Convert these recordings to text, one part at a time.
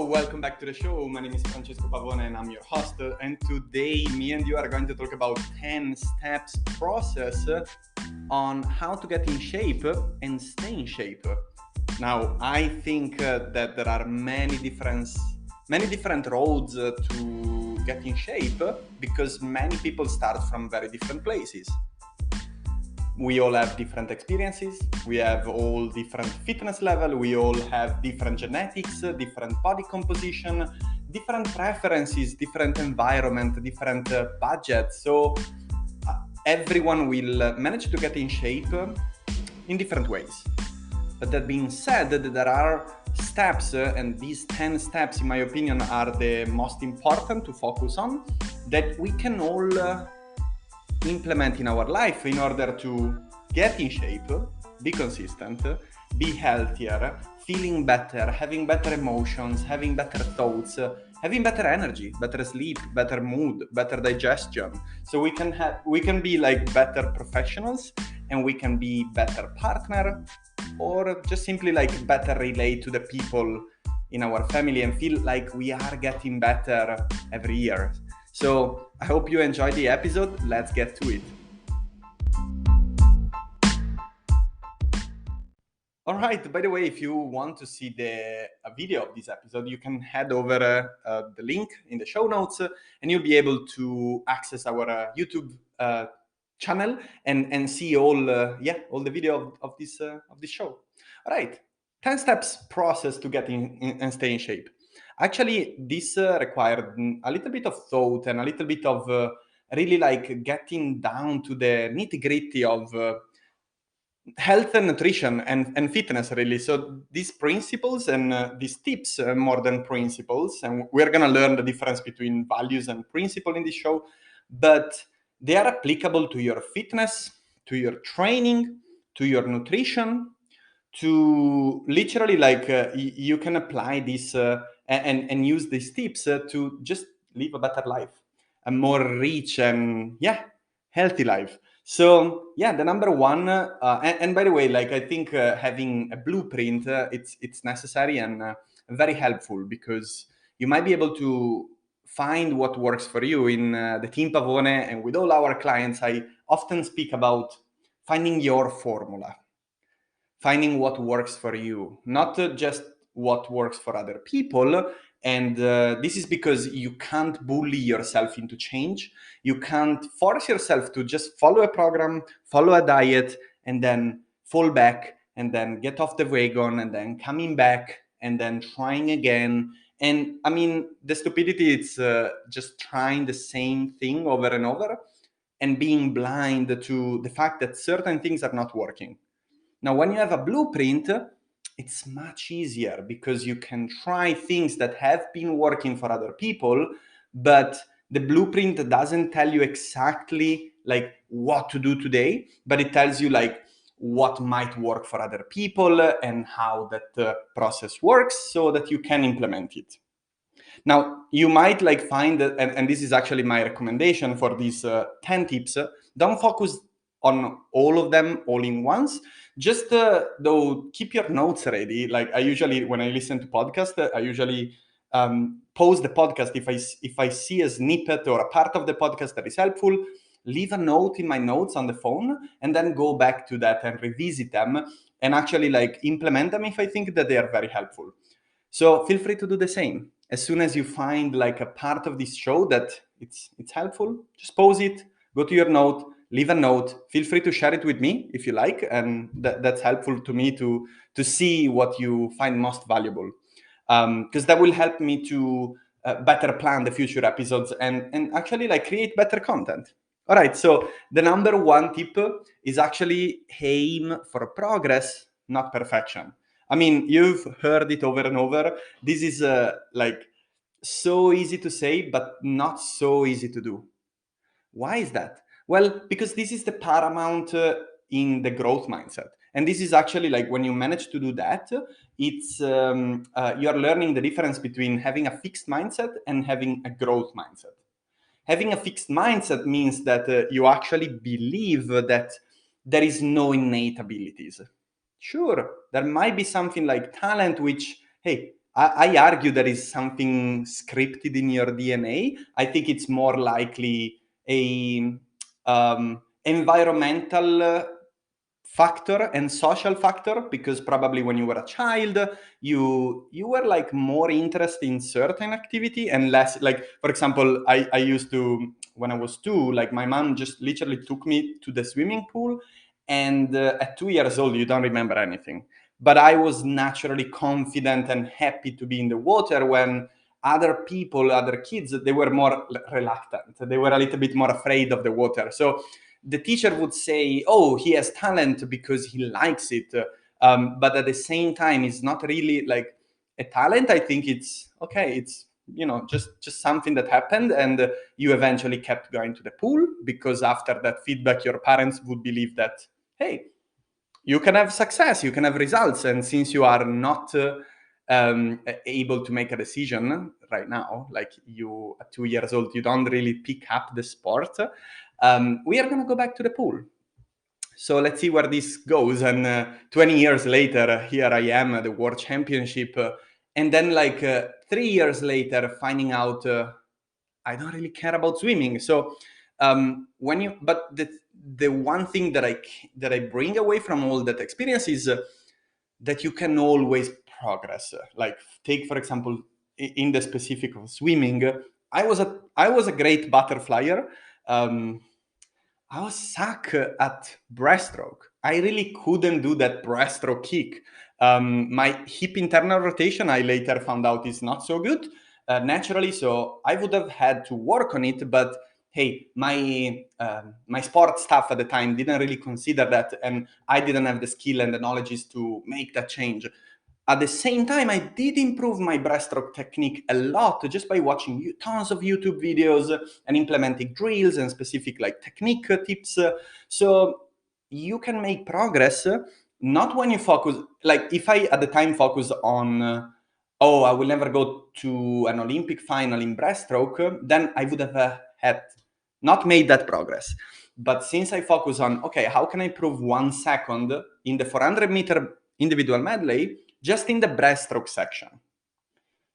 welcome back to the show. My name is Francesco Pavone and I'm your host. And today, me and you are going to talk about 10 steps process on how to get in shape and stay in shape. Now, I think that there are many different roads to get in shape because many people start from very different places. We all have different experiences, we have all different fitness level, we all have different genetics, different body composition, different preferences, different environment, different budget. So everyone will manage to get in shape in different ways. But that being said, there are steps, and these 10 steps, in my opinion, are the most important to focus on, that we can all implement in our life in order to get in shape, be consistent, be healthier, feeling better, having better emotions, having better thoughts, having better energy, better sleep, better mood, better digestion. So we can be like better professionals, and we can be better partner, or just simply like better relate to the people in our family and feel like we are getting better every year. So I hope you enjoyed the episode. Let's get to it. All right, by the way, if you want to see the video of this episode, you can head over the link in the show notes and you'll be able to access our YouTube channel and see all the video of this show. All right, 10 steps process to get in and stay in shape. Actually, this required a little bit of thought and a little bit of really like getting down to the nitty-gritty of health and nutrition and fitness, really. So these principles and these tips, more than principles, and we're going to learn the difference between values and principle in this show, but they are applicable to your fitness, to your training, to your nutrition, to literally like you can apply this and use these tips to just live a better life, a more rich and healthy life. So the number one, and by the way, like I think having a blueprint, it's necessary and very helpful, because you might be able to find what works for you. In the Team Pavone and with all our clients, I often speak about finding your formula, finding what works for you, not just what works for other people. And this is because you can't bully yourself into change. You can't force yourself to just follow a program, follow a diet, and then fall back, and then get off the wagon, and then coming back, and then trying again. And I mean, the stupidity, it's just trying the same thing over and over and being blind to the fact that certain things are not working. Now, when you have a blueprint, it's much easier because you can try things that have been working for other people, but the blueprint doesn't tell you exactly like what to do today, but it tells you like what might work for other people and how that process works so that you can implement it. Now, you might like find that, and this is actually my recommendation for these 10 tips, don't focus on all of them all in once. Just though, keep your notes ready. Like I usually, when I listen to podcasts, I usually pause the podcast if I see a snippet or a part of the podcast that is helpful, leave a note in my notes on the phone, and then go back to that and revisit them and actually like implement them if I think that they are very helpful. So feel free to do the same. As soon as you find like a part of this show that it's helpful, just pause it, go to your note, leave a note. Feel free to share it with me if you like, and that's helpful to me to see what you find most valuable, because that will help me to better plan the future episodes and actually like create better content. All right, so the number one tip is actually aim for progress, not perfection. I mean, you've heard it over and over. This is like so easy to say, but not so easy to do. Why is that? Well, because this is the paramount in the growth mindset. And this is actually like when you manage to do that, it's you're learning the difference between having a fixed mindset and having a growth mindset. Having a fixed mindset means that you actually believe that there is no innate abilities. Sure, there might be something like talent, which, hey, I argue that is something scripted in your DNA. I think it's more likely a environmental factor and social factor, because probably when you were a child you were like more interested in certain activity and less, like for example, I used to, when I was 2, like my mom just literally took me to the swimming pool, and at 2 years old you don't remember anything, but I was naturally confident and happy to be in the water, when other people, other kids, they were more reluctant, they were a little bit more afraid of the water. So the teacher would say, oh, he has talent because he likes it. But at the same time, it's not really like a talent. I think it's okay. It's, just something that happened, and you eventually kept going to the pool because after that feedback, your parents would believe that, hey, you can have success, you can have results. And since you are not able to make a decision right now, like you at 2 years old, you don't really pick up the sport, we are going to go back to the pool. So let's see where this goes. And 20 years later, here I am at the World Championship. And then, like 3 years later, finding out I don't really care about swimming. So but the one thing that I bring away from all that experience is that you can always progress. Like take, for example, in the specific of swimming, I was a great butterflyer. I was suck at breaststroke. I really couldn't do that breaststroke kick. My hip internal rotation, I later found out, is not so good naturally. So I would have had to work on it. But hey, my sport staff at the time didn't really consider that, and I didn't have the skill and the knowledge to make that change. At the same time, I did improve my breaststroke technique a lot just by watching tons of YouTube videos and implementing drills and specific like technique tips. So you can make progress, not when you focus, like if I at the time focused on, oh, I will never go to an Olympic final in breaststroke, then I would have had not made that progress. But since I focus on, okay, how can I improve 1 second in the 400-meter individual medley, just in the breaststroke section.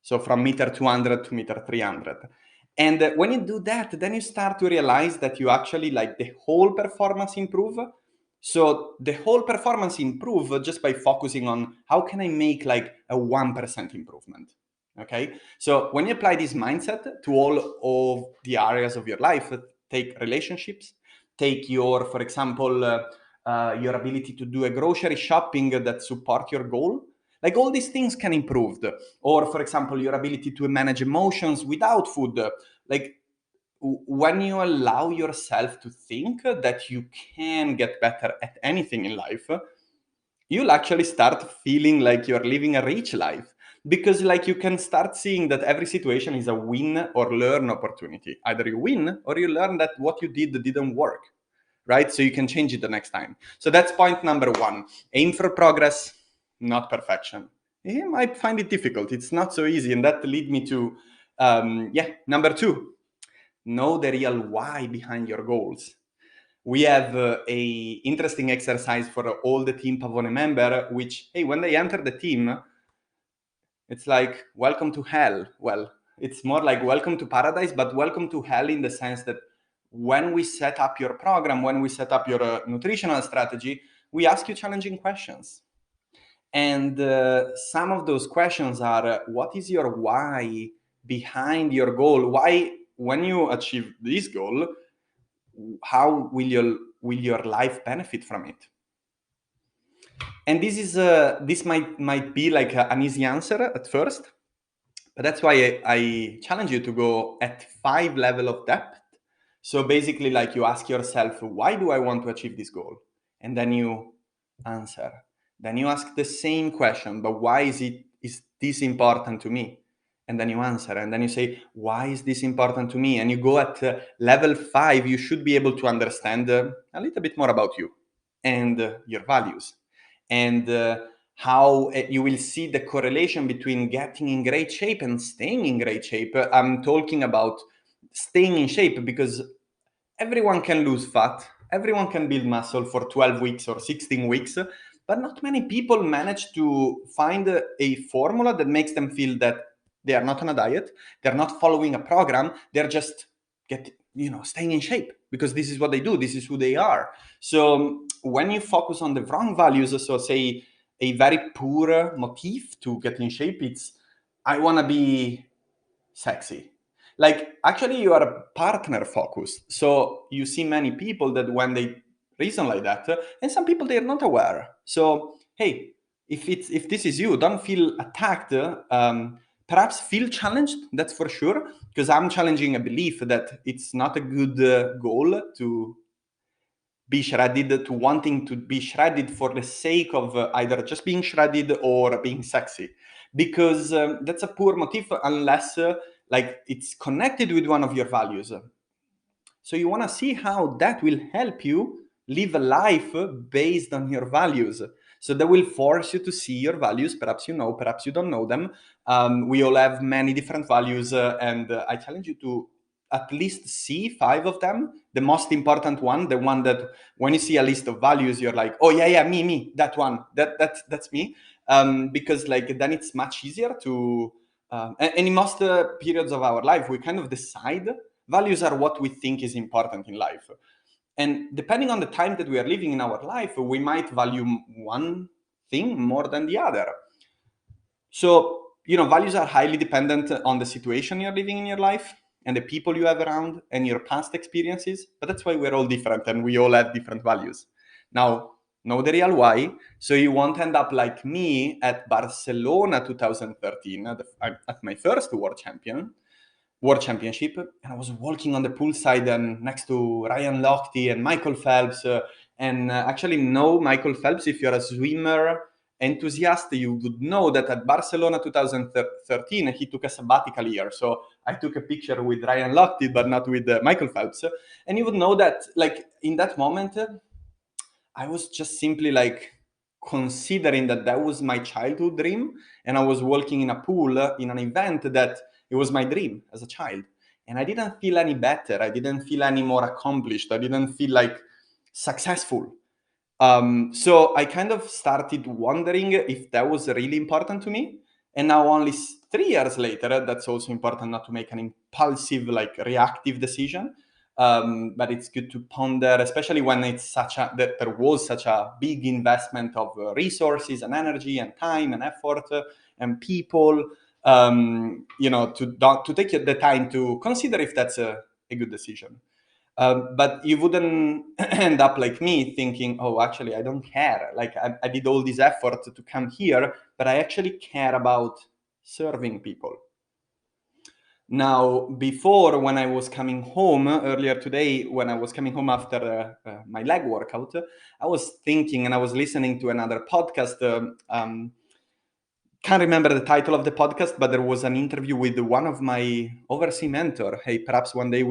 So from meter 200 to meter 300. And when you do that, then you start to realize that you actually like the whole performance improve. So the whole performance improve just by focusing on how can I make like a 1% improvement. Okay. So when you apply this mindset to all of the areas of your life, take relationships, take your, for example, your ability to do a grocery shopping that support your goal. Like all these things can improve. Or for example, your ability to manage emotions without food. Like when you allow yourself to think that you can get better at anything in life, you'll actually start feeling like you're living a rich life, because like you can start seeing that every situation is a win or learn opportunity. Either you win or you learn that what you did didn't work, right? So you can change it the next time. So that's point number 1. Aim for progress, not perfection. You might find it difficult. It's not so easy. And that lead me to, number 2, know the real why behind your goals. We have a interesting exercise for all the Team Pavone member, which, hey, when they enter the team, it's like, welcome to hell. Well, it's more like welcome to paradise, but welcome to hell in the sense that when we set up your program, when we set up your nutritional strategy, we ask you challenging questions. And some of those questions are, what is your why behind your goal? Why, when you achieve this goal, how will your life benefit from it? And this might be like an easy answer at first, but that's why I challenge you to go at 5 level of depth. So basically, like you ask yourself, why do I want to achieve this goal? And then you answer. Then you ask the same question, but why is this important to me? And then you answer. And then you say, why is this important to me? And you go at level 5, you should be able to understand a little bit more about you and your values. And how you will see the correlation between getting in great shape and staying in great shape. I'm talking about staying in shape because everyone can lose fat, everyone can build muscle for 12 weeks or 16 weeks, but not many people manage to find a formula that makes them feel that they are not on a diet, they're not following a program, they're just staying in shape because this is what they do, this is who they are. So when you focus on the wrong values, so say a very poor motif to get in shape, it's I want to be sexy. Like actually you are partner focused. So you see many people that when they reason like that, and some people they are not aware. So hey, if this is you, don't feel attacked. Perhaps feel challenged. That's for sure, because I'm challenging a belief that it's not a good goal to be shredded, to wanting to be shredded for the sake of either just being shredded or being sexy, because that's a poor motive unless like it's connected with one of your values. So you want to see how that will help you live a life based on your values. So that will force you to see your values. Perhaps you know, perhaps you don't know them. We all have many different values, and I challenge you to at least see 5 of them. The most important one, the one that when you see a list of values, you're like, oh yeah, me, that one, that's me. Because like then it's much easier to. And in most periods of our life, we kind of decide. Values are what we think is important in life. And depending on the time that we are living in our life, we might value one thing more than the other. So, values are highly dependent on the situation you're living in your life and the people you have around and your past experiences. But that's why we're all different and we all have different values. Now, know the real why. So you won't end up like me at Barcelona 2013, at my first World Championship, and I was walking on the poolside and next to Ryan Lochte and Michael Phelps. Actually, know Michael Phelps, if you're a swimmer enthusiast, you would know that at Barcelona 2013, he took a sabbatical year. So I took a picture with Ryan Lochte, but not with Michael Phelps. And you would know that, like, in that moment, I was just simply like considering that was my childhood dream. And I was walking in a pool in an event that it was my dream as a child. And I didn't feel any better. I didn't feel any more accomplished. I didn't feel like successful. So I kind of started wondering if that was really important to me. And now only 3 years later, that's also important not to make an impulsive, like reactive decision. But it's good to ponder, especially when it's that there was such a big investment of resources and energy and time and effort and people, to take the time to consider if that's a good decision. But you wouldn't end up like me thinking, oh, actually, I don't care. Like I did all this effort to come here, but I actually care about serving people. Now, before, when I was coming home earlier today, when I was coming home after my leg workout, I was thinking and I was listening to another podcast. Can't remember the title of the podcast, but there was an interview with one of my overseas mentor. Hey, perhaps one day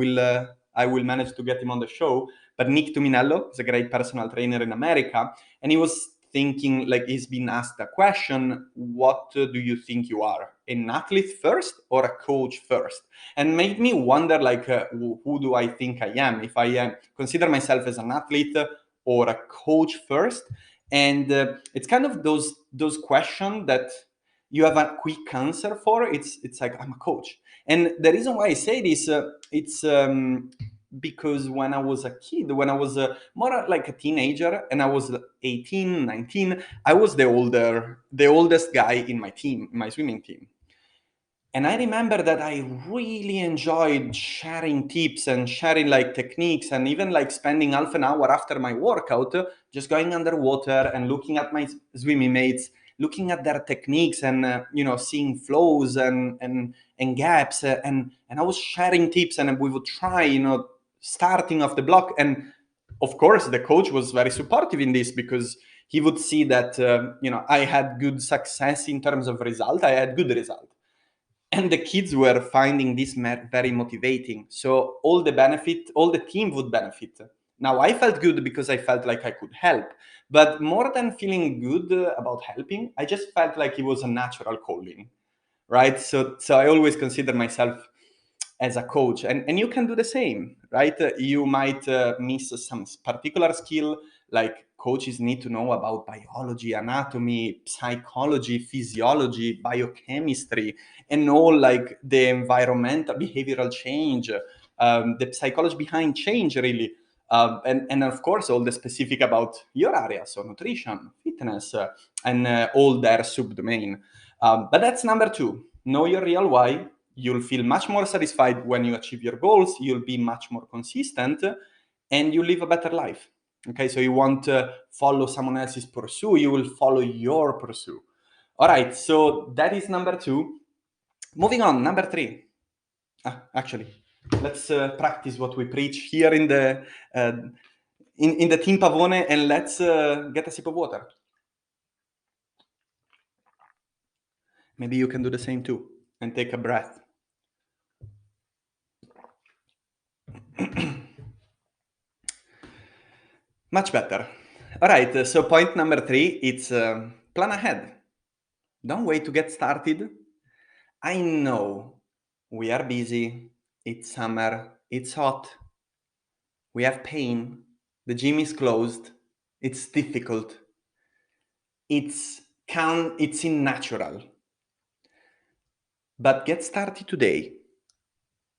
I will manage to get him on the show. But Nick Tuminello is a great personal trainer in America, and he was thinking, like, he's been asked a question: what do you think you are, an athlete first or a coach first? And made me wonder, like, who do I think I am? If I consider myself as an athlete or a coach first? And it's kind of those questions that you have a quick answer for. It's like, I'm a coach. And the reason why I say this, it's because when I was a kid, when I was more like a teenager and I was 18, 19, I was the oldest guy in my team, my swimming team. And I remember that I really enjoyed sharing tips and sharing like techniques, and even like spending half an hour after my workout, just going underwater and looking at my swimming mates, looking at their techniques and seeing flows and gaps, and I was sharing tips, and we would try starting off the block. And of course the coach was very supportive in this, because he would see that I had good success in terms of result. I had good result, and the kids were finding this very motivating. So all the team would benefit. Now I felt good because I felt like I could help, but more than feeling good about helping, I just felt like it was a natural calling, right? So I always consider myself as a coach, and you can do the same, right? You might miss some particular skill like coaches need to know about biology, anatomy, psychology, physiology, biochemistry, and all like the environmental behavioral change, the psychology behind change, really. And of course, all the specific about your area, so nutrition, fitness, and all their subdomain. But that's number 2. Know your real why. You'll feel much more satisfied when you achieve your goals. You'll be much more consistent, and you live a better life. Okay, so you won't follow someone else's pursuit. You will follow your pursuit. All right, so that is number 2. Moving on, number 3. Actually, let's practice what we preach here in the in the Team Pavone, and let's get a sip of water. Maybe you can do the same too, and take a breath. Much better. All right, so point number 3, it's plan ahead. Don't wait to get started. I know we are busy, it's summer, it's hot, we have pain, the gym is closed, it's difficult, it's unnatural. But get started today.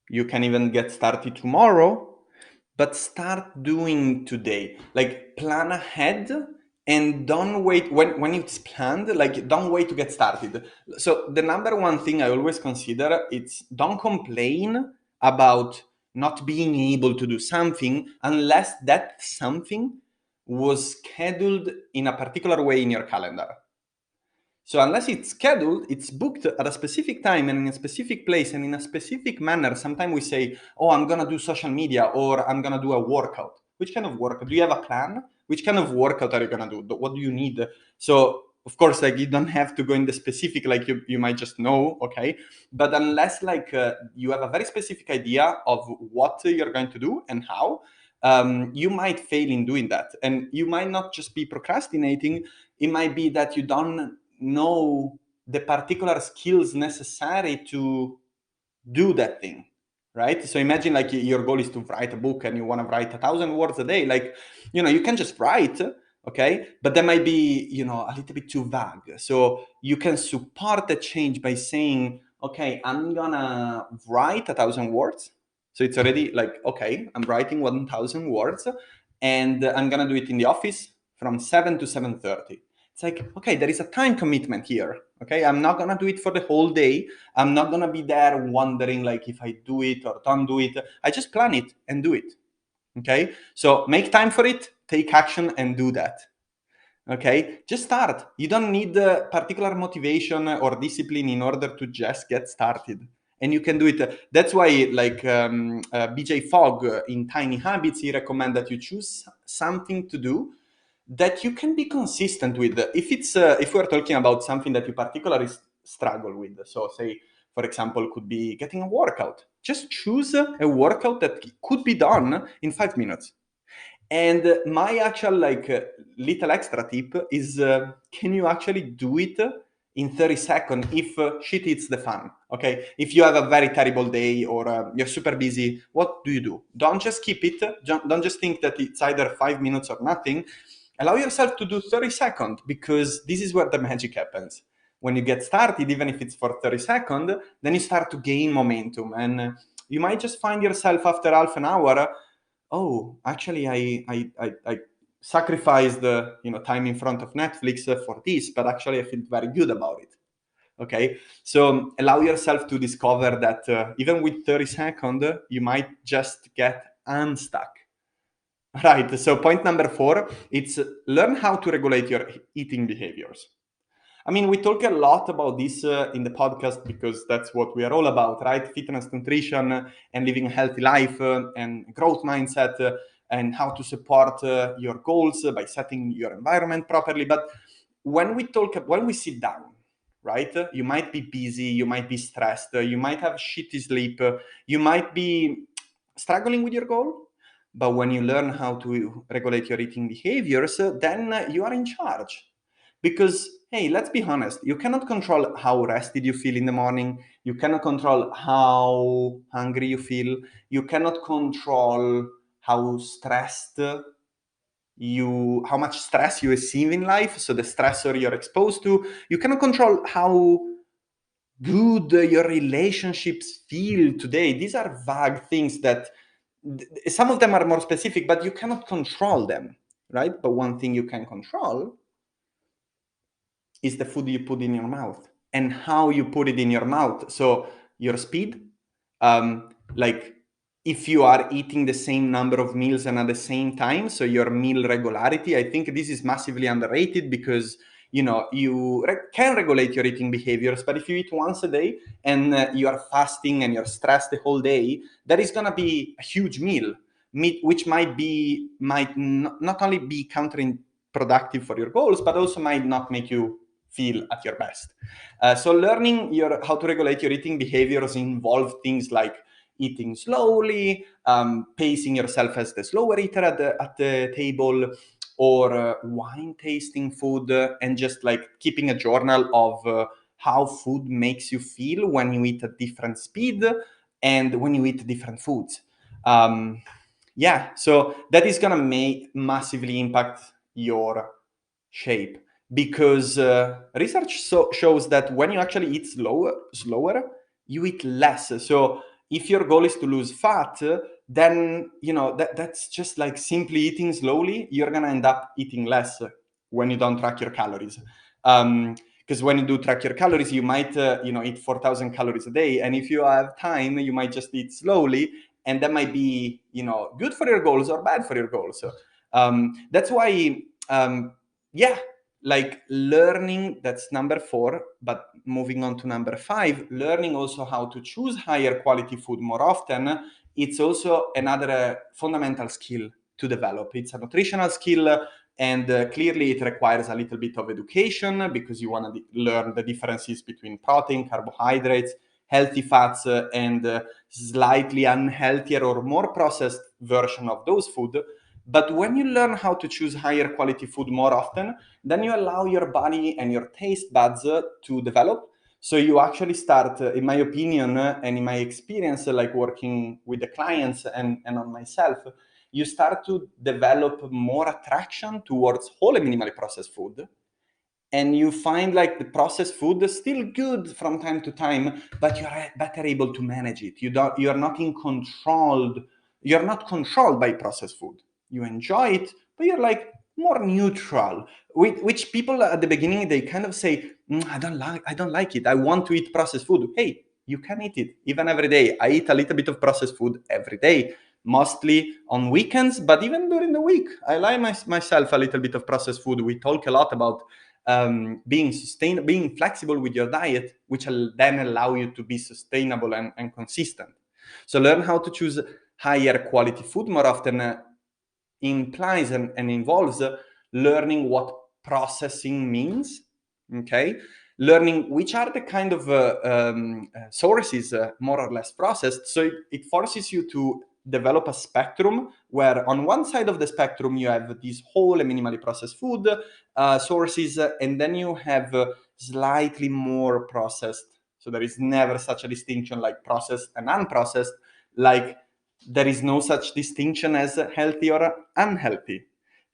You can even get started tomorrow, but start doing today. Like, plan ahead and don't wait. When it's planned, like, don't wait to get started. So the number one thing I always consider, it's don't complain about not being able to do something unless that something was scheduled in a particular way in your calendar. So unless it's scheduled, it's booked at a specific time and in a specific place and in a specific manner. Sometimes we say, oh, I'm going to do social media, or I'm going to do a workout. Which kind of workout? Do you have a plan? Which kind of workout are you going to do? What do you need? So, of course, like, you don't have to go in the specific, like you might just know, okay? But unless like you have a very specific idea of what you're going to do and how, you might fail in doing that. And you might not just be procrastinating. It might be that you don't know the particular skills necessary to do that thing, right? So imagine like your goal is to write a book and you want to write 1,000 words a day. Like, you can just write, okay? But that might be, a little bit too vague. So you can support the change by saying, okay, I'm gonna write 1,000 words. So it's already like, okay, I'm writing 1,000 words, and I'm gonna do it in the office from 7 to 7:30. It's like, okay, there is a time commitment here. Okay, I'm not gonna do it for the whole day. I'm not gonna be there wondering like if I do it or don't do it. I just plan it and do it. Okay, so make time for it, take action, and do that. Okay, just start. You don't need particular motivation or discipline in order to just get started. And you can do it. That's why, like BJ Fogg in Tiny Habits, he recommends that you choose something to do that you can be consistent with. If we're talking about something that you particularly struggle with, so say, for example, could be getting a workout. Just choose a workout that could be done in 5 minutes. And my actual little extra tip is, can you actually do it in 30 seconds if shit hits the fan? Okay, if you have a very terrible day or you're super busy, what do? Don't just keep it. Don't just think that it's either 5 minutes or nothing. Allow yourself to do 30 seconds, because this is where the magic happens. When you get started, even if it's for 30 seconds, then you start to gain momentum, and you might just find yourself after half an hour, oh, actually, I sacrificed the time in front of Netflix for this, but actually I feel very good about it. Okay, so allow yourself to discover that even with 30 seconds, you might just get unstuck. Right, so point number 4, it's learn how to regulate your eating behaviors. I mean, we talk a lot about this in the podcast because that's what we are all about, right? Fitness, nutrition, and living a healthy life, and growth mindset, and how to support your goals by setting your environment properly. But when we sit down, right? You might be busy, you might be stressed, you might have shitty sleep, you might be struggling with your goal. But when you learn how to regulate your eating behaviors, then you are in charge. Because, hey, let's be honest, you cannot control how rested you feel in the morning. You cannot control how hungry you feel. You cannot control how stressed how much stress you receive in life, so the stressor you're exposed to. You cannot control how good your relationships feel today. These are vague things that some of them are more specific, but you cannot control them, right? But one thing you can control is the food you put in your mouth and how you put it in your mouth. So your speed, like if you are eating the same number of meals and at the same time, so your meal regularity, I think this is massively underrated because you can regulate your eating behaviors, but if you eat once a day and you are fasting and you're stressed the whole day, that is going to be a huge meal, which might not only be counterproductive for your goals, but also might not make you feel at your best. So learning how to regulate your eating behaviors involve things like eating slowly, pacing yourself as the slower eater at the table, or wine tasting food, and just like keeping a journal of how food makes you feel when you eat at different speed and when you eat different foods. So that is gonna massively impact your shape, because research shows that when you actually eat slower, you eat less. So if your goal is to lose fat, then that's just like simply eating slowly. You're gonna end up eating less when you don't track your calories. Because when you do track your calories, you might eat 4,000 calories a day, and if you have time, you might just eat slowly, and that might be good for your goals or bad for your goals. That's why like learning, that's number 4, but moving on to number 5, learning also how to choose higher quality food more often. It's also another fundamental skill to develop. It's a nutritional skill, and clearly it requires a little bit of education, because you want to learn the differences between protein, carbohydrates, healthy fats, and slightly unhealthier or more processed version of those food. But when you learn how to choose higher quality food more often, then you allow your body and your taste buds to develop. So you actually start, in my opinion, and in my experience, like working with the clients and on myself, you start to develop more attraction towards whole and minimally processed food. And you find like the processed food is still good from time to time, but you're better able to manage it. You're not in controlled. You're not controlled by processed food. You enjoy it, but you're like more neutral. Which people at the beginning, they kind of say, I don't like it. I want to eat processed food. Hey, you can eat it even every day. I eat a little bit of processed food every day, mostly on weekends, but even during the week, I allow myself a little bit of processed food. We talk a lot about being flexible with your diet, which will then allow you to be sustainable and consistent. So learn how to choose higher quality food more often implies and involves learning what processing means. Okay, learning which are the kind of sources more or less processed. So it forces you to develop a spectrum where on one side of the spectrum you have these whole and minimally processed food sources, and then you have slightly more processed. So there is never such a distinction like processed and unprocessed, like there is no such distinction as healthy or unhealthy.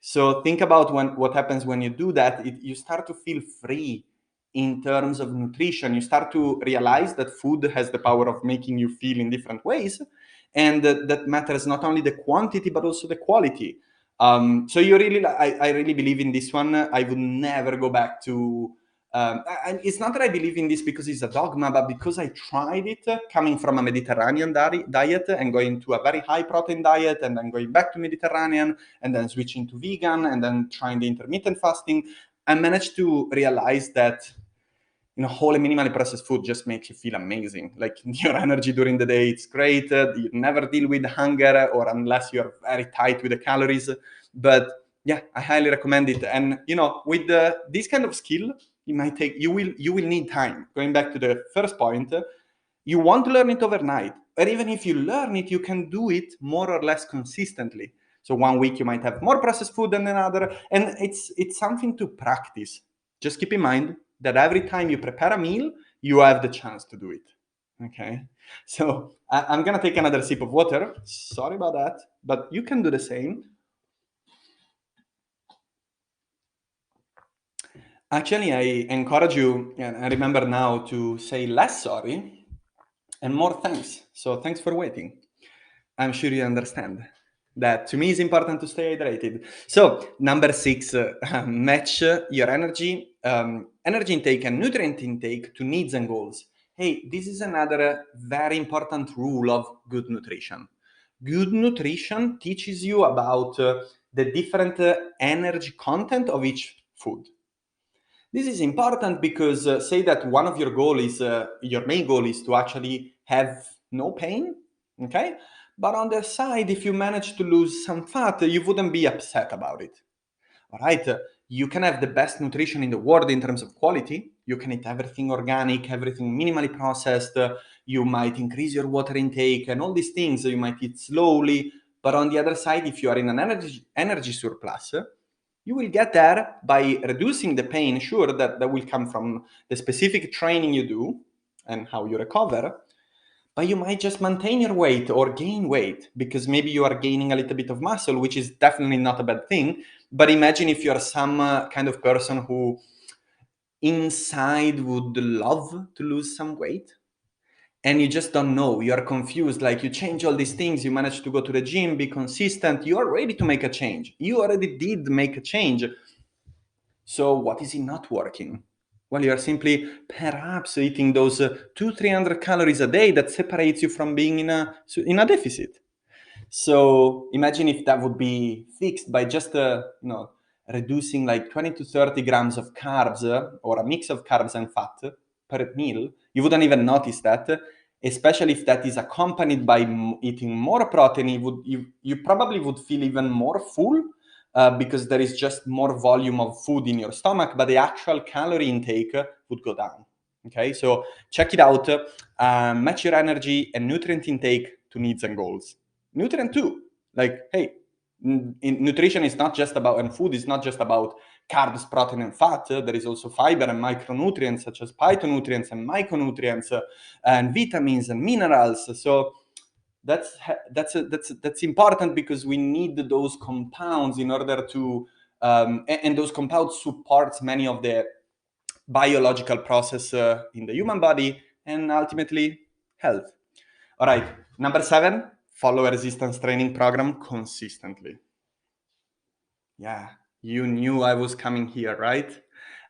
So think about what happens when you do that. You start to feel free in terms of nutrition. You start to realize that food has the power of making you feel in different ways, and that matters not only the quantity but also the quality. So I really believe in this one. I would never go back to. It's not that I believe in this because it's a dogma, but because I tried it coming from a Mediterranean diet and going to a very high protein diet, and then going back to Mediterranean, and then switching to vegan, and then trying the intermittent fasting. I managed to realize that whole and minimally processed food just makes you feel amazing. Like your energy during the day, it's great. You never deal with hunger, or unless you're very tight with the calories. But yeah, I highly recommend it. And with this kind of skill, you will need time. Going back to the first point, you want to learn it overnight, or even if you learn it, you can do it more or less consistently. So one week you might have more processed food than another, and it's something to practice. Just keep in mind that every time you prepare a meal, you have the chance to do it. Okay, so I'm gonna take another sip of water. Sorry about that, but you can do the same. Actually, I encourage you, and I remember now, to say less sorry and more thanks. So thanks for waiting. I'm sure you understand that to me it's important to stay hydrated. So number 6, match your energy intake and nutrient intake to needs and goals. Hey, this is another very important rule of good nutrition. Good nutrition teaches you about the different energy content of each food. This is important because say that one of your main goal is to actually have no pain, okay? But on the side, if you manage to lose some fat, you wouldn't be upset about it. All right? You can have the best nutrition in the world in terms of quality. You can eat everything organic, everything minimally processed. You might increase your water intake and all these things. You might eat slowly. But on the other side, if you are in an energy surplus, you will get there by reducing the pain. Sure, that will come from the specific training you do and how you recover, but you might just maintain your weight or gain weight because maybe you are gaining a little bit of muscle, which is definitely not a bad thing. But imagine if you're some kind of person who inside would love to lose some weight and you just don't know, you are confused, like you change all these things, you manage to go to the gym, be consistent, you are ready to make a change, you already did make a change. So what is it not working? Well, you are simply perhaps eating those 200-300 calories a day that separates you from being in a deficit. So imagine if that would be fixed by just reducing like 20 to 30 grams of carbs or a mix of carbs and fat per meal. You wouldn't even notice that, especially if that is accompanied by eating more protein. You probably would feel even more full because there is just more volume of food in your stomach, but the actual calorie intake would go down. Okay, so check it out. Match your energy and nutrient intake to needs and goals. Nutrient too. Like, hey, nutrition is not just about, and food is not just about carbs, protein, and fat. There is also fiber and micronutrients such as phytonutrients and micronutrients and vitamins and minerals. So that's important because we need those compounds in order to and those compounds support many of the biological process in the human body and ultimately health. All right, number 7, follow a resistance training program consistently. Yeah, you knew I was coming here, right?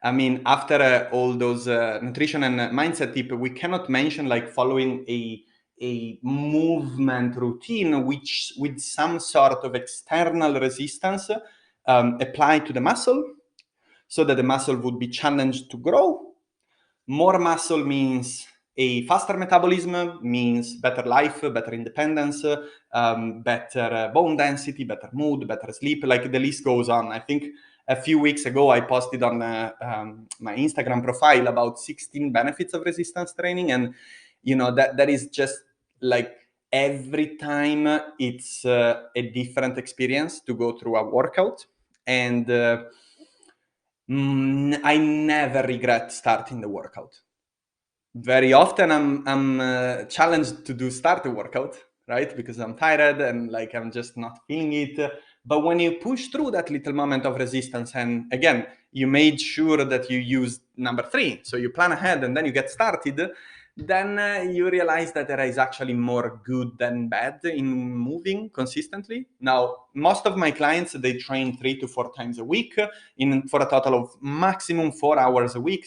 I mean, after all those nutrition and mindset tips, we cannot mention like following a movement routine which with some sort of external resistance applied to the muscle so that the muscle would be challenged to grow. More muscle means a faster metabolism, means better life, better independence, better bone density, better mood, better sleep. Like the list goes on. I think a few weeks ago I posted on my Instagram profile about 16 benefits of resistance training, and that is just like every time it's a different experience to go through a workout, and I never regret starting the workout. Very often I'm challenged to start a workout, right? Because I'm tired and like I'm just not feeling it. But when you push through that little moment of resistance, and again, you made sure that you used number 3, so you plan ahead and then you get started, then you realize that there is actually more good than bad in moving consistently. Now, most of my clients, they train 3 to 4 times a week for a total of maximum 4 hours a week.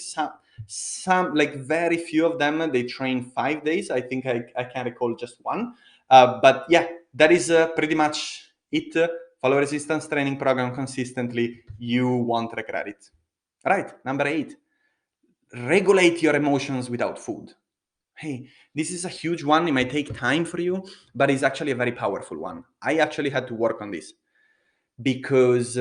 Some like very few of them, they train 5 days. I think I can recall just one. But yeah, that is pretty much it. Follow resistance training program consistently. You won't regret it. All right, number 8. Regulate your emotions without food. Hey, this is a huge one. It might take time for you, but it's actually a very powerful one. I actually had to work on this because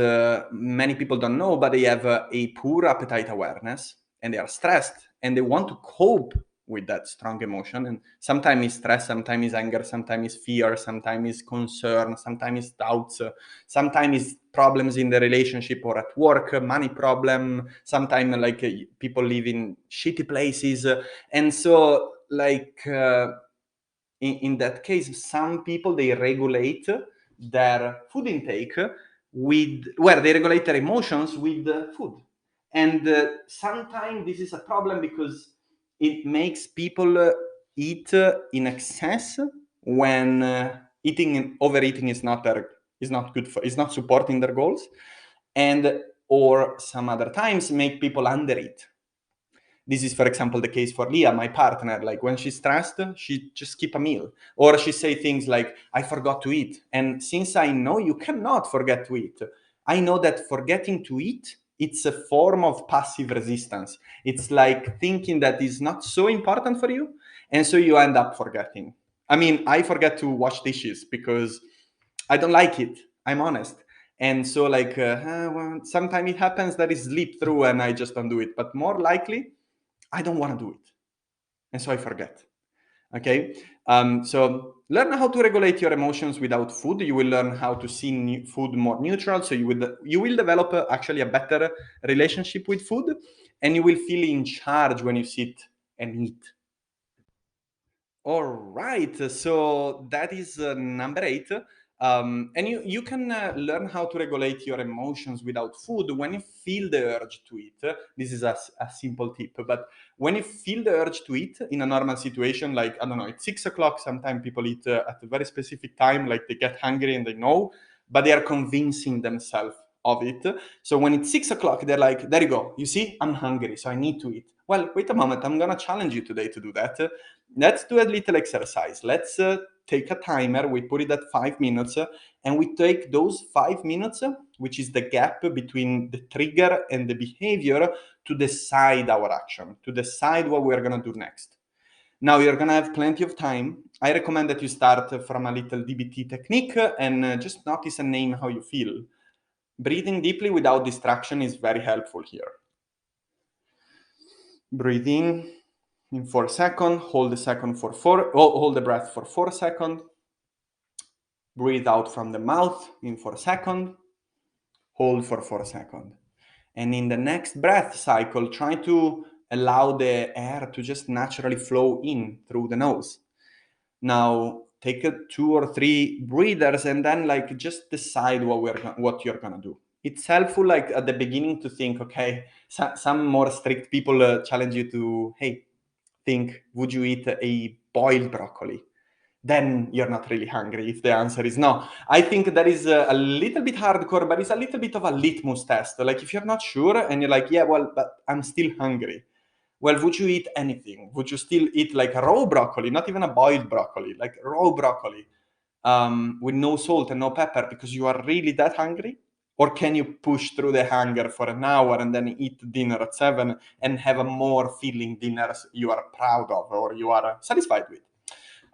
many people don't know, but they have a poor appetite awareness and they are stressed and they want to cope with that strong emotion. And sometimes it's stress, sometimes it's anger, sometimes it's fear, sometimes it's concern, sometimes it's doubts, sometimes it's problems in the relationship or at work, money problem, sometimes like people live in shitty places. And so like in that case, some people, they regulate their food intake with where they regulate their emotions with food. And sometimes this is a problem because it makes people eat in excess when eating and overeating is not good for, is not supporting their goals, and or some other times make people undereat. This is, for example, the case for Leah, my partner. Like when she's stressed, she just skip a meal, or she say things like, "I forgot to eat." And since I know you cannot forget to eat, I know that forgetting to eat, it's a form of passive resistance. It's like thinking that is not so important for you, and so you end up forgetting. I mean, I forget to wash dishes because I don't like it. I'm honest. And so, like, well, sometimes it happens that I slip through and I just don't do it. But more likely, I don't want to do it. And so I forget. Okay. So learn how to regulate your emotions without food. You will learn how to see food more neutral. So you will develop actually a better relationship with food, and you will feel in charge when you sit and eat. All right, so that is number 8. And you can learn how to regulate your emotions without food when you feel the urge to eat. This is a simple tip, but when you feel the urge to eat in a normal situation, like, I don't know, it's 6 o'clock, sometimes people eat at a very specific time, like they get hungry and they know, but they are convincing themselves of it. So when it's 6 o'clock, they're like, there you go, you see, I'm hungry, so I need to eat. Well, wait a moment, I'm gonna challenge you today to do that. Let's do a little exercise. Let's take a timer. We put it at 5 minutes, and we take those 5 minutes, which is the gap between the trigger and the behavior, to decide our action, to decide what we're going to do next. Now, you're going to have plenty of time. I recommend that you start from a little DBT technique and just notice and name how you feel. Breathing deeply without distraction is very helpful here. Breathe in 4 seconds, hold the second for hold the breath for 4 seconds, breathe out from the mouth in 4 seconds, hold for 4 seconds. And in the next breath cycle, try to allow the air to just naturally flow in through the nose. Now take 2 or 3 breathers and then like just decide what you're gonna do. It's helpful like at the beginning to think, okay, some more strict people challenge you to, hey, think, would you eat a boiled broccoli? Then you're not really hungry if the answer is no. I think that is a little bit hardcore, but it's a little bit of a litmus test. Like if you're not sure and you're like, yeah, well, but I'm still hungry. Well, would you eat anything? Would you still eat like a raw broccoli, not even a boiled broccoli, like raw broccoli with no salt and no pepper because you are really that hungry? Or can you push through the hunger for an hour and then eat dinner at 7 and have a more filling dinner you are proud of or you are satisfied with?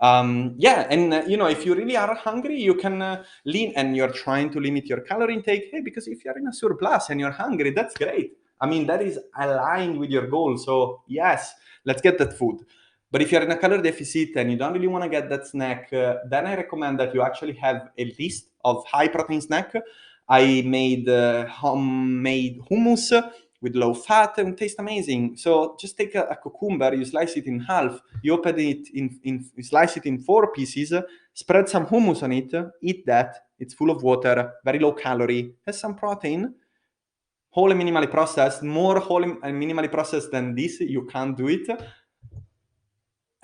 Yeah, and if you really are hungry, you can lean and you're trying to limit your calorie intake. Hey, because if you're in a surplus and you're hungry, that's great. I mean, that is aligned with your goal. So yes, let's get that food. But if you're in a calorie deficit and you don't really want to get that snack, then I recommend that you actually have a list of high protein snack. I made homemade hummus with low fat and taste amazing. So just take a cucumber, you slice it in half, you open it you slice it in 4 pieces, spread some hummus on it, eat that. It's full of water, very low calorie, has some protein, whole and minimally processed, more whole and minimally processed than this, you can't do it.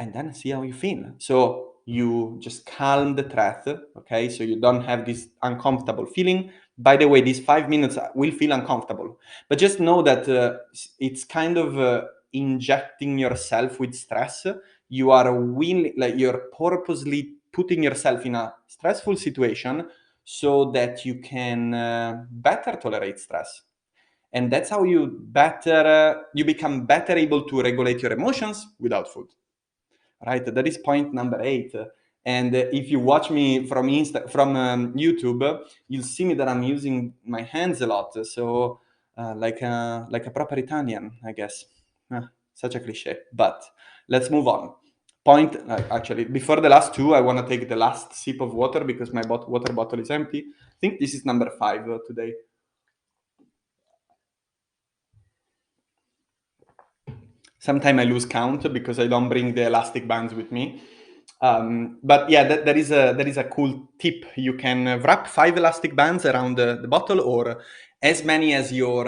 And then see how you feel. So you just calm the breath, okay? So you don't have this uncomfortable feeling. By the way, these 5 minutes will feel uncomfortable, but just know that it's kind of injecting yourself with stress. You are willing, like you're purposely putting yourself in a stressful situation so that you can better tolerate stress. And that's how you become better able to regulate your emotions without food. Right, that is point number 8. And if you watch me from YouTube, you'll see me that I'm using my hands a lot. So like a proper Italian, I guess. Such a cliche. But let's move on. Actually, before the last 2, I want to take the last sip of water because my water bottle is empty. I think this is number 5 today. Sometimes I lose count because I don't bring the elastic bands with me. But yeah, that is a cool tip. You can wrap 5 elastic bands around the bottle or as many as your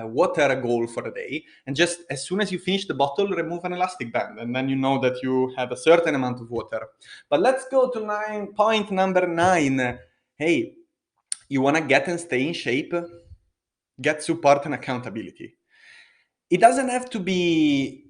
water goal for the day, and just as soon as you finish the bottle, remove an elastic band, and then you know that you have a certain amount of water. But let's go to point number 9. Hey, you want to get and stay in shape? Get support and accountability. It doesn't have to be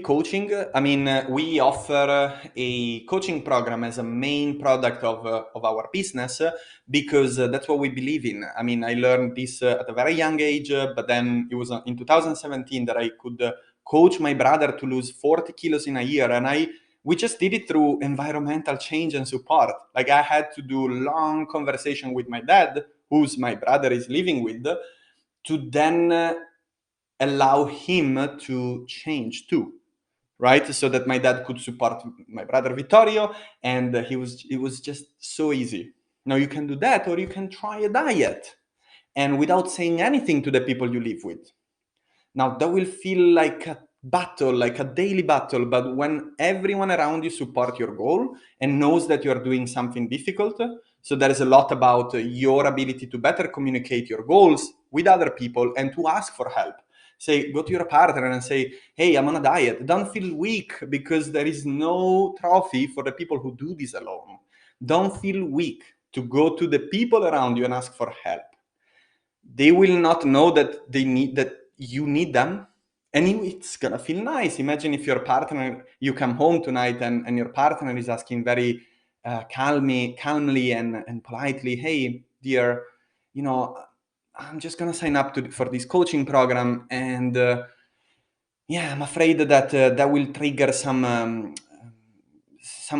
coaching. I mean, we offer a coaching program as a main product of our business because that's what we believe in. I mean, I learned this at a very young age, but then it was in 2017 that I could coach my brother to lose 40 kilos in a year. And we just did it through environmental change and support. Like, I had to do long conversation with my dad, who's my brother is living with, to then allow him to change too, right? So that my dad could support my brother Vittorio, and it was just so easy. Now you can do that, or you can try a diet, and without saying anything to the people you live with. Now that will feel like a battle, like a daily battle, but when everyone around you support your goal and knows that you're doing something difficult, so there is a lot about your ability to better communicate your goals with other people and to ask for help. Say, go to your partner and say, hey, I'm on a diet. Don't feel weak because there is no trophy for the people who do this alone. Don't feel weak to go to the people around you and ask for help. They will not know that you need them, and it's gonna feel nice. Imagine if your partner, you come home tonight and your partner is asking very calmly and politely, hey dear, I'm just gonna sign up for this coaching program, and yeah, I'm afraid that that will trigger some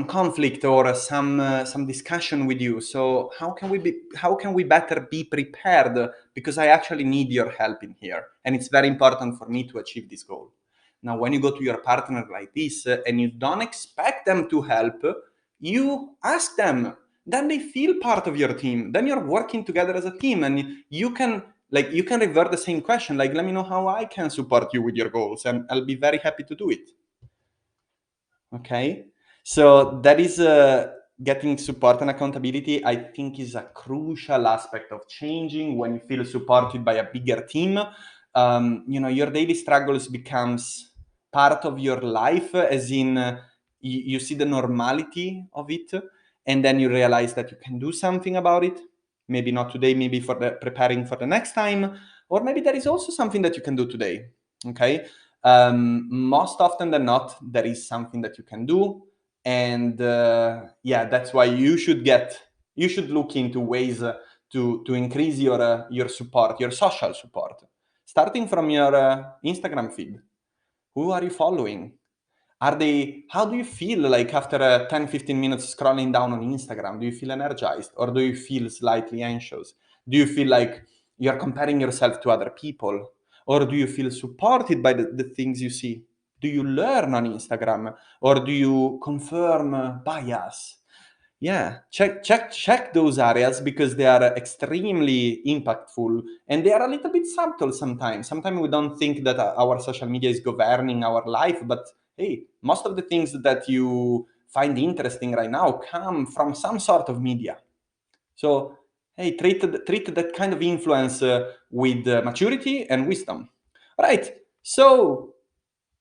conflict or some discussion with you. So how can we better be prepared? Because I actually need your help in here, and it's very important for me to achieve this goal. Now, when you go to your partner like this and you don't expect them to help, you ask them. Then they feel part of your team. Then you're working together as a team, and you can revert the same question, like, let me know how I can support you with your goals, and I'll be very happy to do it. Okay, so that is getting support and accountability. I think is a crucial aspect of changing when you feel supported by a bigger team. Your daily struggles becomes part of your life, as in you see the normality of it, and then you realize that you can do something about it. Maybe not today, maybe for preparing for the next time, or maybe there is also something that you can do today. Okay, most often than not, there is something that you can do, and that's why you should look into ways to increase your support, your social support, starting from your Instagram feed. Who are you following? How do you feel like after 10-15 minutes scrolling down on Instagram? Do you feel energized, or do you feel slightly anxious? Do you feel like you're comparing yourself to other people, or do you feel supported by the things you see? Do you learn on Instagram, or do you confirm bias? Yeah, check those areas, because they are extremely impactful, and they are a little bit subtle sometimes. Sometimes we don't think that our social media is governing our life, but hey, most of the things that you find interesting right now come from some sort of media. So hey, treat that kind of influence with maturity and wisdom. All right. So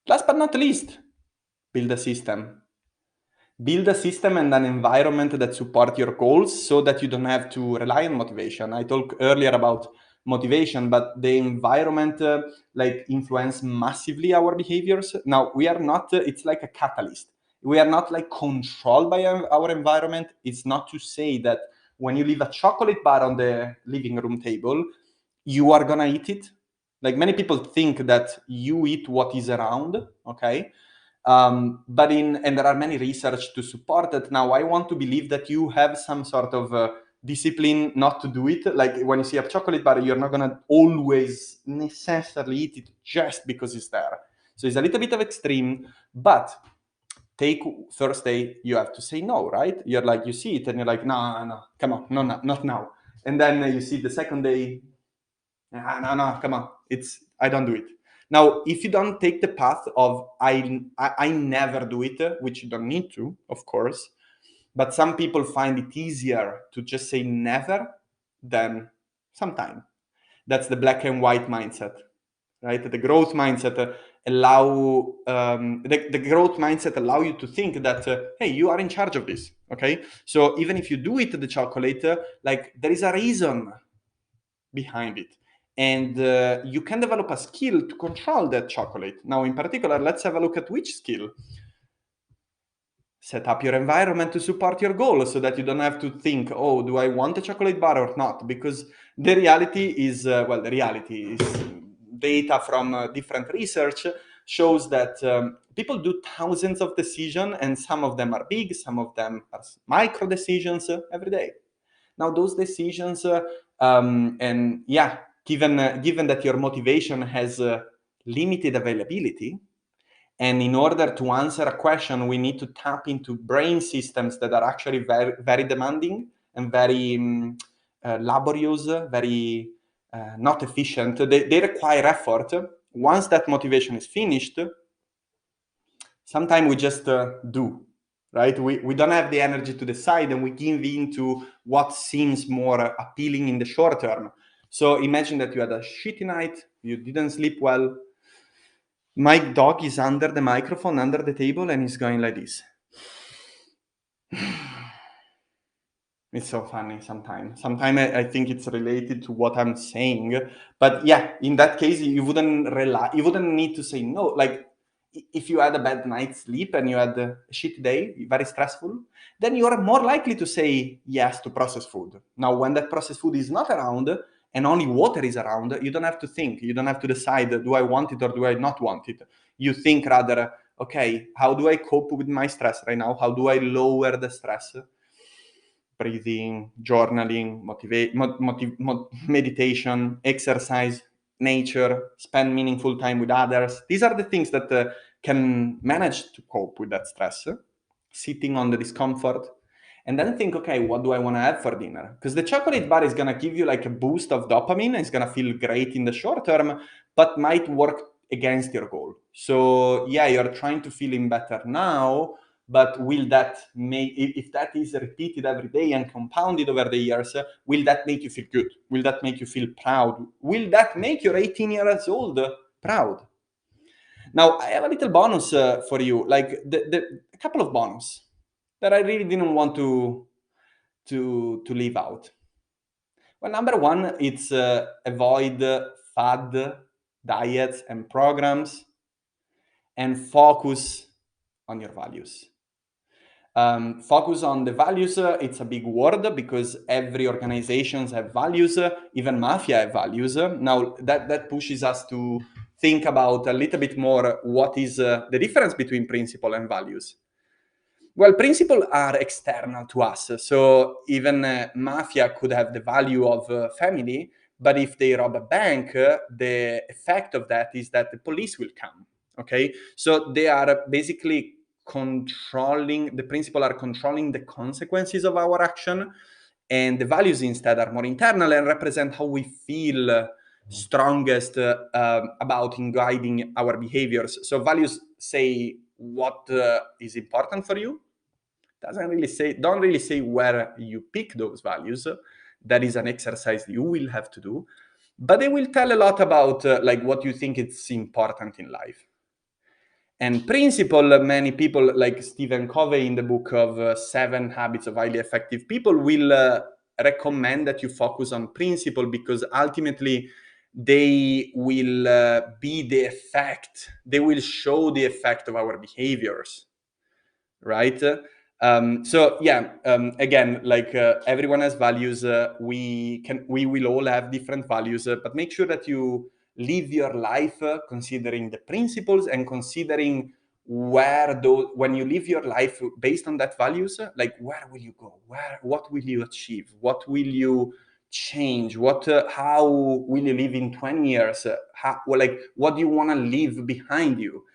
last but not least, build a system. Build a system and an environment that support your goals, so that you don't have to rely on motivation. I talked earlier about motivation, but the environment influence massively our behaviors. Now, we are not, it's like a catalyst. We are not like controlled by our environment. It's not to say that when you leave a chocolate bar on the living room table, you are gonna eat it. Like, many people think that you eat what is around, okay? And there are many research to support it. Now, I want to believe that you have some sort of discipline not to do it. Like, when you see a chocolate bar, you're not gonna always necessarily eat it just because it's there. So it's a little bit of extreme, but take first day, you have to say no, right? You're like, you see it and you're like, no, come on, no, not now. And then you see the second day, no, come on, I don't do it. Now, if you don't take the path of I never do it, which you don't need to, of course, but some people find it easier to just say never than some time. That's the black and white mindset, right? The growth mindset the growth mindset allow you to think that hey, you are in charge of this. Okay, so even if you do it the chocolate, like there is a reason behind it, and you can develop a skill to control that chocolate. Now, in particular, let's have a look at which skill. Set up your environment to support your goal so that you don't have to think, oh, do I want a chocolate bar or not? Because the reality is, data from different research shows that people do thousands of decisions, and some of them are big, some of them are micro decisions every day. Now, those decisions, given that your motivation has limited availability, and in order to answer a question, we need to tap into brain systems that are actually very, very demanding and very laborious, very not efficient. They require effort. Once that motivation is finished, sometimes we just do, right? We don't have the energy to decide, and we give in to what seems more appealing in the short term. So imagine that you had a shitty night, you didn't sleep well. My dog is under the microphone, under the table, and he's going like this. It's so funny sometimes. Sometimes I think it's related to what I'm saying. But yeah, in that case, you wouldn't need to say no. Like, if you had a bad night's sleep and you had a shit day, very stressful, then you are more likely to say yes to processed food. Now, when that processed food is not around and only water is around, you don't have to think. You don't have to decide, do I want it or do I not want it? You think rather, okay, how do I cope with my stress right now? How do I lower the stress? Breathing, journaling, meditation, exercise, nature, spend meaningful time with others. These are the things that can manage to cope with that stress, sitting on the discomfort. And then think, okay, what do I want to have for dinner? Because the chocolate bar is going to give you like a boost of dopamine. It's going to feel great in the short term, but might work against your goal. So yeah, you're trying to feeling better now, but will that make, if that is repeated every day and compounded over the years, will that make you feel good? Will that make you feel proud? Will that make your 18 years old proud? Now, I have a little bonus for you, like a couple of bonus that I really didn't want to leave out. Well, number one, it's avoid fad diets and programs and focus on your values. Focus on the values, it's a big word because every organization have values, even mafia have values. Now, that pushes us to think about a little bit more what is the difference between principle and values. Well, principles are external to us. So even mafia could have the value of family, but if they rob a bank, the effect of that is that the police will come. Okay, so they are basically controlling, the principle are controlling the consequences of our action, and the values instead are more internal and represent how we feel strongest about in guiding our behaviors. So values say what is important for you. Don't really say where you pick those values. That is an exercise you will have to do, but they will tell a lot about like what you think is important in life. And principle, many people like Stephen Covey in the book of 7 Habits of Highly Effective People will recommend that you focus on principle because ultimately they will be the effect. They will show the effect of our behaviors, right? Again, like everyone has values. We will all have different values, but make sure that you live your life considering the principles and considering when you live your life based on that values, like where will you go? What will you achieve? What will you change? How will you live in 20 years? What do you want to leave behind you?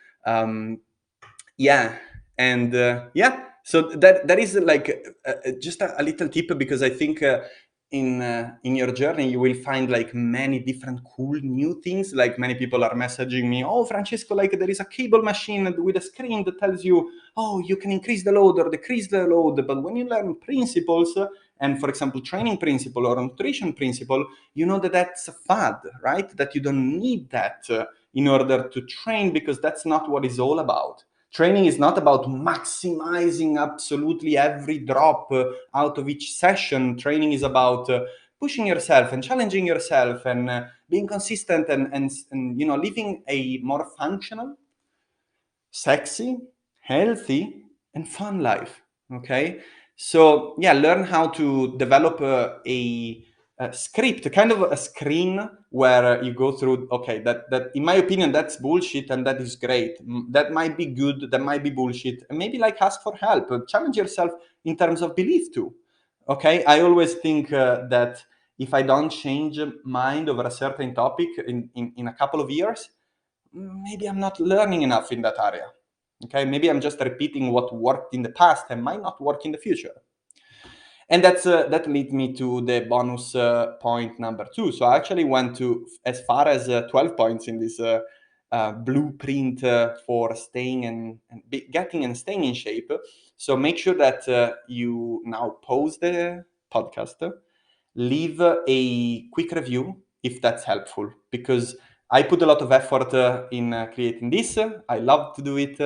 So that is like just a little tip, because I think in your journey you will find like many different cool new things. Like many people are messaging me, oh Francesco, like there is a cable machine with a screen that tells you, oh, you can increase the load or decrease the load. But when you learn principles and, for example, training principle or nutrition principle, you know that that's a fad, right? That you don't need that in order to train, because that's not what it's all about. Training is not about maximizing absolutely every drop out of each session. Training is about pushing yourself and challenging yourself and being consistent and living a more functional, sexy, healthy, and fun life. Okay, so yeah, learn how to develop a script, kind of a screen where you go through. Okay, that in my opinion that's bullshit, and that is great. That might be good, that might be bullshit, and maybe like ask for help, challenge yourself in terms of belief too. Okay, I always think that if I don't change mind over a certain topic in a couple of years, maybe I'm not learning enough in that area. Okay, maybe I'm just repeating what worked in the past and might not work in the future. And that leads me to the bonus point number 2. So I actually went to as far as 12 points in this blueprint for staying and getting and staying in shape. So make sure that you now pause the podcast, leave a quick review if that's helpful, because I put a lot of effort in creating this. I love to do it,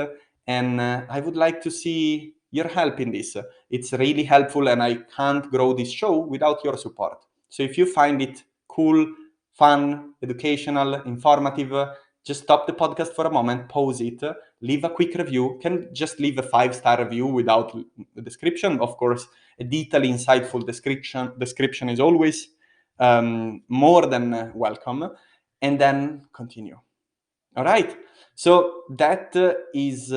and I would like to see your help in this. It's really helpful, and I can't grow this show without your support. So if you find it cool, fun, educational, informative, just stop the podcast for a moment, pause it, leave a quick review. Can just leave a 5-star review without the description. Of course, a detailed, insightful description is always more than welcome, and then continue. All right. So that is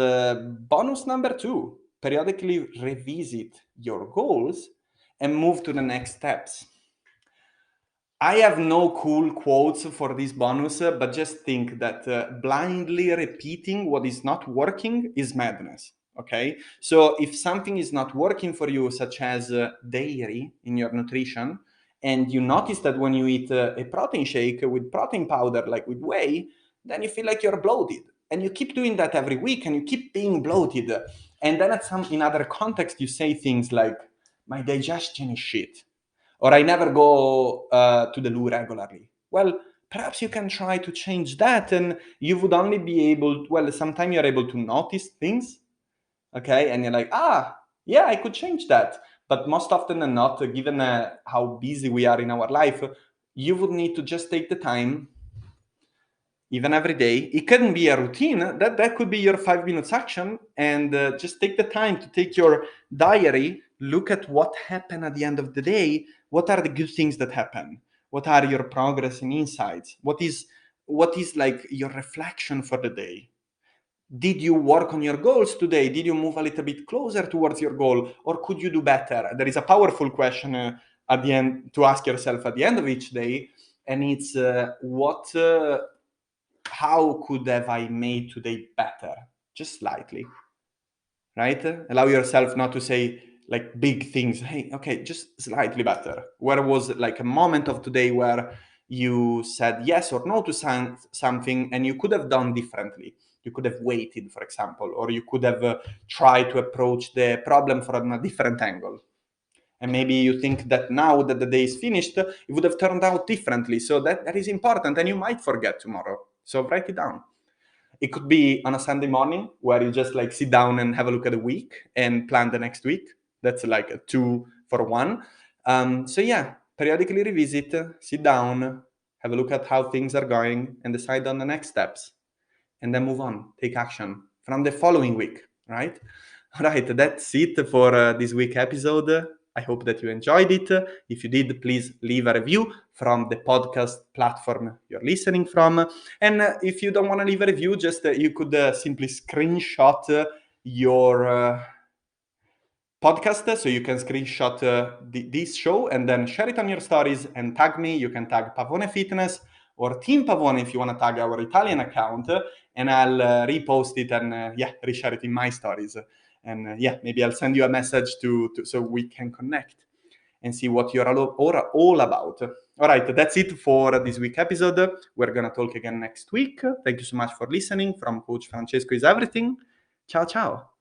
bonus number 2. Periodically revisit your goals and move to the next steps. I have no cool quotes for this bonus, but just think that blindly repeating what is not working is madness. Okay, so if something is not working for you, such as dairy in your nutrition, and you notice that when you eat a protein shake with protein powder, like with whey, then you feel like you're bloated, and you keep doing that every week, and you keep being bloated, and then in other context you say things like, "My digestion is shit," or "I never go to the loo regularly." Well, perhaps you can try to change that, and you would only be able to, well, sometimes you're able to notice things, okay, and you're like, yeah, I could change that. But most often than not, given how busy we are in our life, you would need to just take the time, even every day. It couldn't be a routine. That could be your 5 minutes action, and just take the time to take your diary, look at what happened at the end of the day. What are the good things that happen? What are your progress and insights? What is like your reflection for the day? Did you work on your goals today? Did you move a little bit closer towards your goal, or could you do better? There is a powerful question at the end to ask yourself at the end of each day, and it's how could have I made today better? Just slightly, right? Allow yourself not to say like big things. Hey, okay, just slightly better. Where was like a moment of today where you said yes or no to something and you could have done differently? You could have waited, for example, or you could have tried to approach the problem from a different angle. And maybe you think that now that the day is finished, it would have turned out differently. So that is important, and you might forget tomorrow. So write it down. It could be on a Sunday morning where you just like sit down and have a look at the week and plan the next week. That's like a 2 for 1. So yeah, periodically revisit, sit down, have a look at how things are going, and decide on the next steps. And then move on, take action from the following week, right? All right, that's it for this week episode. I hope that you enjoyed it. If you did, please leave a review from the podcast platform you're listening from. And if you don't want to leave a review, just you could simply screenshot your podcast. So you can screenshot this show and then share it on your stories and tag me. You can tag Pavone Fitness or Team Pavone if you want to tag our Italian account, and I'll repost it and reshare it in my stories. And maybe I'll send you a message to so we can connect and see what you're all about. All right, that's it for this week episode. We're gonna talk again next week. Thank you so much for listening. From Coach Francesco is everything. Ciao, ciao.